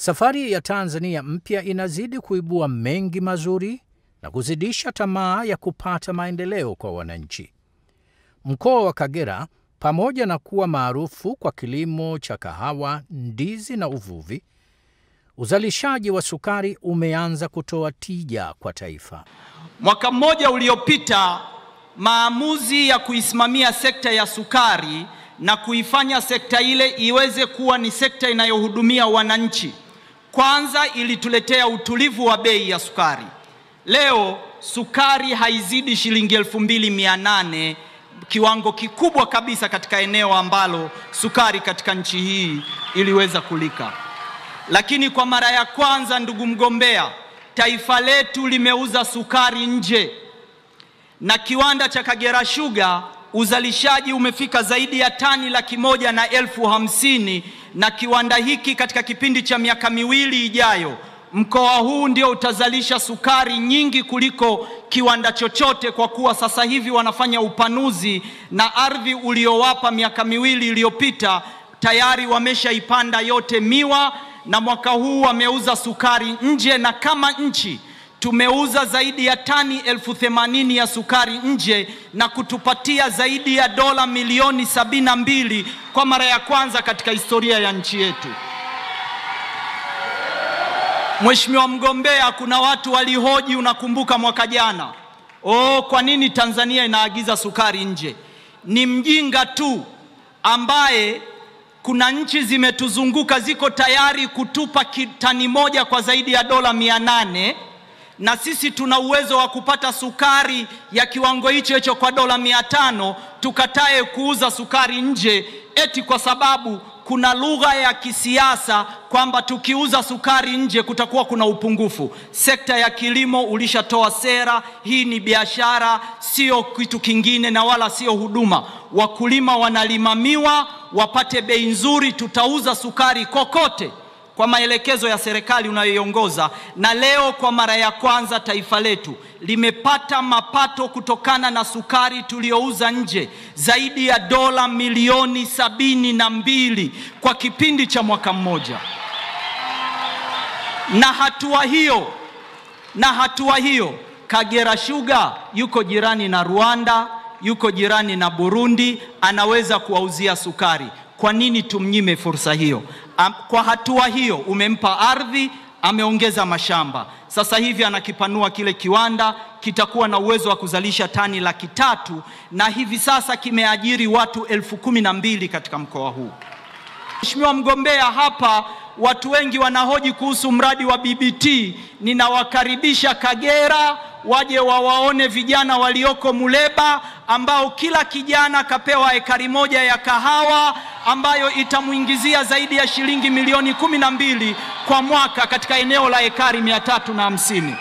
Safari ya Tanzania mpya inazidi kuibua mengi mazuri na kuzidisha tamaa ya kupata maendeleo kwa wananchi. Mkoa wa Kagera, pamoja na kuwa maarufu kwa kilimo cha kahawa, ndizi na uvuvi, uzalishaji wa sukari umeanza kutoa tija kwa taifa. Mwaka mmoja uliopita, maamuzi ya kuisimamia sekta ya sukari na kuifanya sekta ile iweze kuwa ni sekta inayohudumia wananchi, kwanza ilituletea utulivu wa bei ya sukari. Leo sukari haizidi shilingi 2,800, kiwango kikubwa kabisa katika eneo ambalo sukari katika nchi hii iliweza kulika. Lakini kwa mara ya kwanza, ndugu mgombea, taifa letu limeuza sukari nje, na kiwanda cha Kagera Sugar uzalishaji umefika zaidi ya tani 150,000, na kiwanda hiki katika kipindi cha miaka miwili ijayo, mkoa huu ndio utazalisha sukari nyingi kuliko kiwanda chochote, kwa kuwa sasa hivi wanafanya upanuzi na ardhi uliowapa miaka miwili iliyopita tayari wameshaipanda yote miwa, na mwaka huu wameuza sukari nje, na kama nchi tumeuza zaidi ya tani 80,000 ya sukari nje na kutupatia zaidi ya dola milioni 72 kwa mara ya kwanza katika historia ya nchi yetu. Mheshimiwa mgombea, kuna watu walihoji, unakumbuka mwaka jana, kwa nini Tanzania inaagiza sukari nje? Ni mjinga tu ambaye kuna nchi zimetuzunguka ziko tayari kutupa tani moja kwa zaidi ya dola 800, na sisi tuna uwezo wa kupata sukari ya kiwango hicho kwa dola 500, tukatae kuuza sukari nje eti kwa sababu kuna lugha ya kisiasa kwamba tukiuza sukari nje kutakuwa kuna upungufu. Sekta ya kilimo ulishatoa sera, hii ni biashara, sio kitu kingine na wala sio huduma. Wakulima wanalimamiwa wapate bei nzuri, tutauza sukari kokote kwa maelekezo ya serikali unayoiongoza. Na leo kwa mara ya kwanza taifa letu limepata mapato kutokana na sukari tuliyouza nje zaidi ya dola milioni 72 kwa kipindi cha mwaka mmoja. Na hatua hiyo Kagera Sugar yuko jirani na Rwanda, yuko jirani na Burundi, anaweza kuwauzia sukari. Kwa nini tumnyime fursa hiyo? Kwa hatua hiyo umempa ardhi, ameongeza mashamba. Sasa hivi anakipanua kile kiwanda, kitakuwa na uwezo wa kuzalisha tani 300,000, na hivi sasa kimeajiri watu 12,000 katika mkoa huu. Mheshimiwa mgombea, hapa watu wengi wanahoji kuhusu mradi wa BBT. Ninawakaribisha Kagera waje wawaone vijana walioko Muleba, ambao kila kijana kapewa ekari moja ya kahawa ambayo itamuingizia zaidi ya shilingi milioni 12 kwa mwaka katika eneo la ekari 350.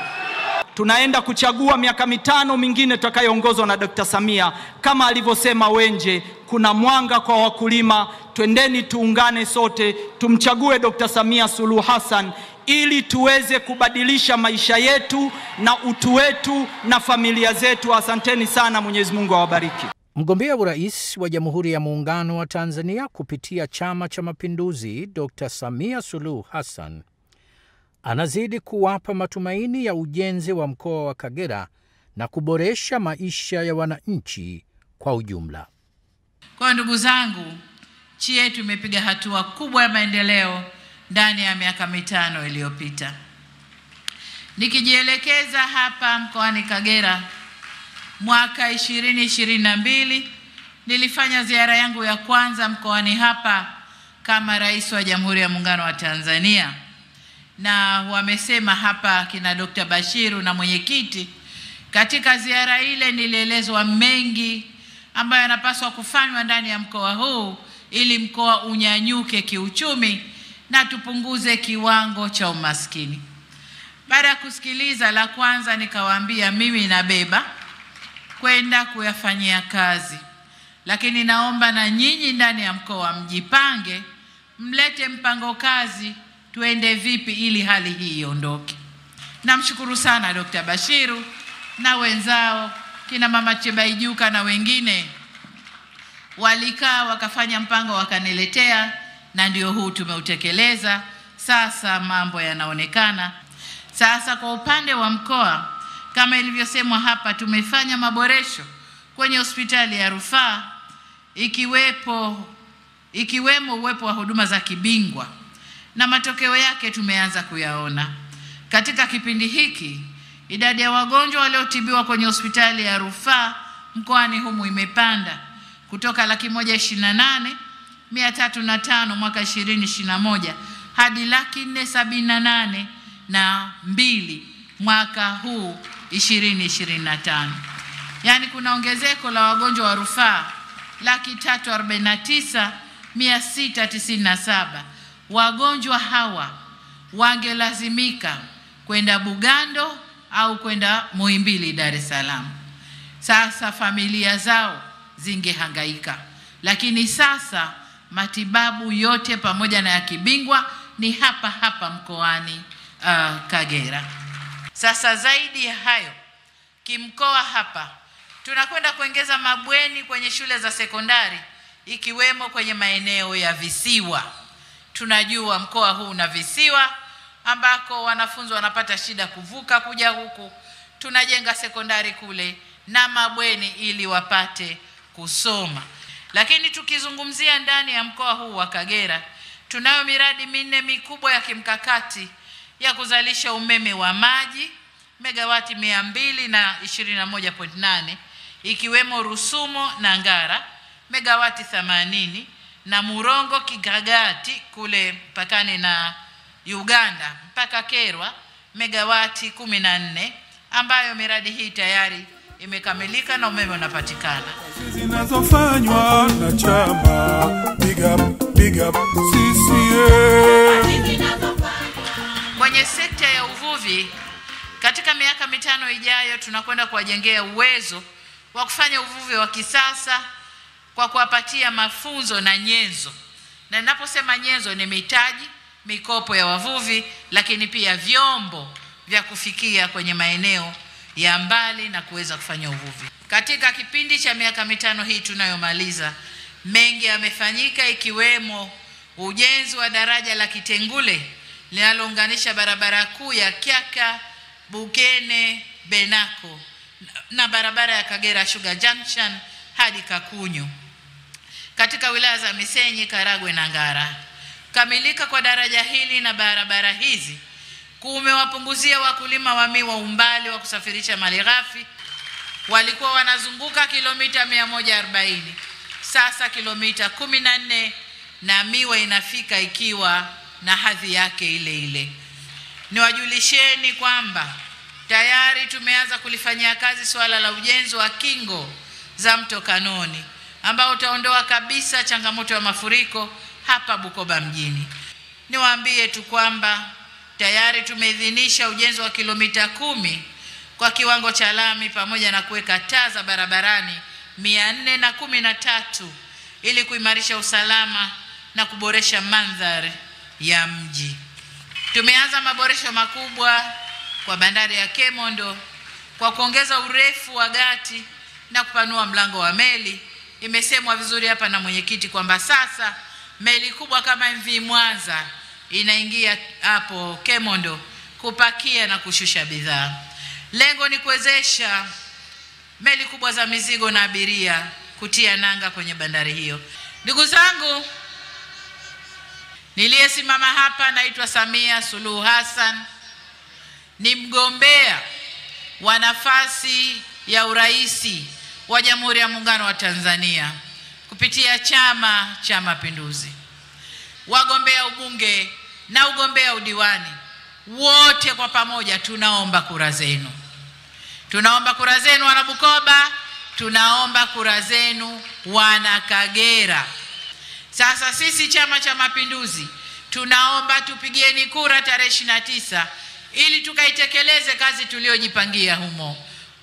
Tunaenda kuchagua miaka 5 mingine tutakayoongozwa na Dr. Samia. Kama alivyosema Wenje, kuna mwanga kwa wakulima. Twendeni tuungane sote, tumchague Dr. Samia Suluhu Hassan ili tuweze kubadilisha maisha yetu na utu wetu na familia zetu. Asanteni sana, Mwenyezi Mungu awabariki. Mgombea urais wa Jamhuri ya Muungano wa Tanzania kupitia Chama cha Mapinduzi, Dr. Samia Suluhu Hassan anazidi kuwapa matumaini ya ujenzi wa mkoa wa Kagera na kuboresha maisha ya wananchi kwa ujumla. Kwa ndugu zangu, nchi yetu imepiga hatua kubwa ya maendeleo ndani ya miaka 5 iliyopita. Nikijielekeza hapa mkoani Kagera, mwaka 2022 nilifanya ziara yangu ya kwanza mkoani hapa kama rais wa Jamhuri ya Muungano wa Tanzania, na wamesema hapa kina Dr. Bashiru na mwenyekiti, katika ziara ile nilielezwa mengi ambayo yanapaswa kufanywa ndani ya mkoa huu ili mkoa unyanyuke kiuchumi na tupunguze kiwango cha umaskini. Baada ya kusikiliza, la kwanza nikawaambia mimi nabeba kwenda kuyafanyia kazi, lakini naomba na nyinyi ndani ya mkoa mjipange, mlete mpango kazi, tuende vipi ili hali hii iondoke. Namshukuru sana Dr. Bashiru na wenzao kina Mama Chebaijuka na wengine walikaa wakafanya mpango wakaniletea, na ndio huu tumeutekeleza. sasa mambo yanaonekana. Sasa kwa upande wa mkoa, kama ilivyosemwa hapa, tumefanya maboresho kwenye hospitali ya rufaa ikiwemo uwepo wa huduma za kibingwa, na matokeo yake tumeanza kuyaona. Katika kipindi hiki, idadi ya wagonjwa waliotibiwa kwenye hospitali ya rufaa mkoani humu imepanda kutoka 128,305 mwaka 2021 hadi 478,200 mwaka huu 2025. Yaani kuna ongezeko la wagonjwa wa rufaa 349,697. Wagonjwa hawa wangelazimika kwenda Bugando au kwenda Muhimbili, Dar es Salaam. Sasa familia zao zingehangaika, lakini sasa matibabu yote pamoja na ya kibingwa ni hapa hapa mkoani Kagera. Sasa zaidi ya hayo, kimkoa hapa tunakwenda kuongeza mabweni kwenye shule za sekondari ikiwemo kwenye maeneo ya visiwa. Tunajua mkoa huu una visiwa ambako wanafunzi wanapata shida kuvuka kuja huku. Tunajenga sekondari kule na mabweni ili wapate kusoma. Lakini tukizungumzia ndani ya mkoa huu wa Kagera, tunayo miradi minne mikubwa ya kimkakati ya kuzalisha umeme wa maji megawati 221.8, ikiwemo Rusumo na Ngara megawati 80 na Murongo Kigagati kule mpakani na Uganda mpaka Kerwa megawati 14, ambayo miradi hii tayari imekamilika na umeme unapatikana. Zinazofanywa na chama big up Kwenye sekta ya uvuvi, katika miaka 5 ijayo tunakwenda kuwajengea uwezo wa kufanya uvuvi wa kisasa kwa kuwapatia mafunzo na nyenzo. Na ninaposema nyenzo ni mitaji, mikopo ya wavuvi, lakini pia vyombo vya kufikia kwenye maeneo ya mbali na kuweza kufanya uvuvi. Katika kipindi cha miaka 5 hii tunayomaliza, mengi yamefanyika, ikiwemo ujenzi wa daraja la Kitengule linalounganisha barabara kuu ya Kyaka Bukene Benako na barabara ya Kagera Sugar Junction hadi Kakunyu katika wilaya za Misenyi, Karagwe na Ngara. Kamilika kwa daraja hili na barabara hizi kumewapunguzia wakulima wa miwa umbali wa kusafirisha malighafi. Walikuwa wanazunguka kilomita 140, sasa kilomita 14, na miwa inafika ikiwa na hadhi yake ile ile. Niwajulisheni kwamba tayari tumeanza kulifanyia kazi swala la ujenzi wa kingo za mto Kanoni ambao utaondoa kabisa changamoto ya mafuriko hapa Bukoba mjini. Niwaambie tu kwamba tayari tumeidhinisha ujenzi wa kilomita 10 kwa kiwango cha lami pamoja na kuweka taa za barabarani 413 ili kuimarisha usalama na kuboresha mandhari ya mji. Tumeanza maboresho makubwa kwa bandari ya Kemondo kwa kuongeza urefu wa gati na kupanua mlango wa meli. Imesemwa vizuri hapa na mwenyekiti kwamba sasa meli kubwa kama MV Mwanza inaingia hapo Kemondo kupakia na kushusha bidhaa. Lengo ni kuwezesha meli kubwa za mizigo na abiria kutia nanga kwenye bandari hiyo. Ndugu zangu, niliyesimama hapa naitwa Samia Suluhu Hassan, ni mgombea wa nafasi ya uraisi wa Jamhuri ya Muungano wa Tanzania kupitia Chama cha Mapinduzi. Wagombea ubunge na ugombea udiwani wote kwa pamoja tunaomba kura zenu. Tunaomba kura zenu wana Bukoba, tunaomba kura zenu wana Kagera. Sasa sisi Chama cha Mapinduzi tunaomba tupigieni kura tarehe 29 ili tukaitekeleze kazi tuliojipangia humo.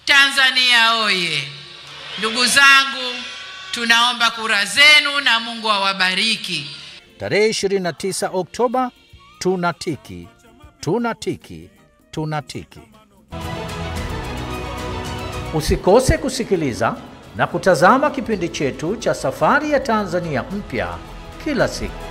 Tanzania oye! Ndugu zangu, tunaomba kura zenu na Mungu awabariki. Tarehe 29 Oktoba, tunatiki, tunatiki, tunatiki. Usikose kusikiliza na kutazama kipindi chetu cha Safari ya Tanzania Mpya kila siku.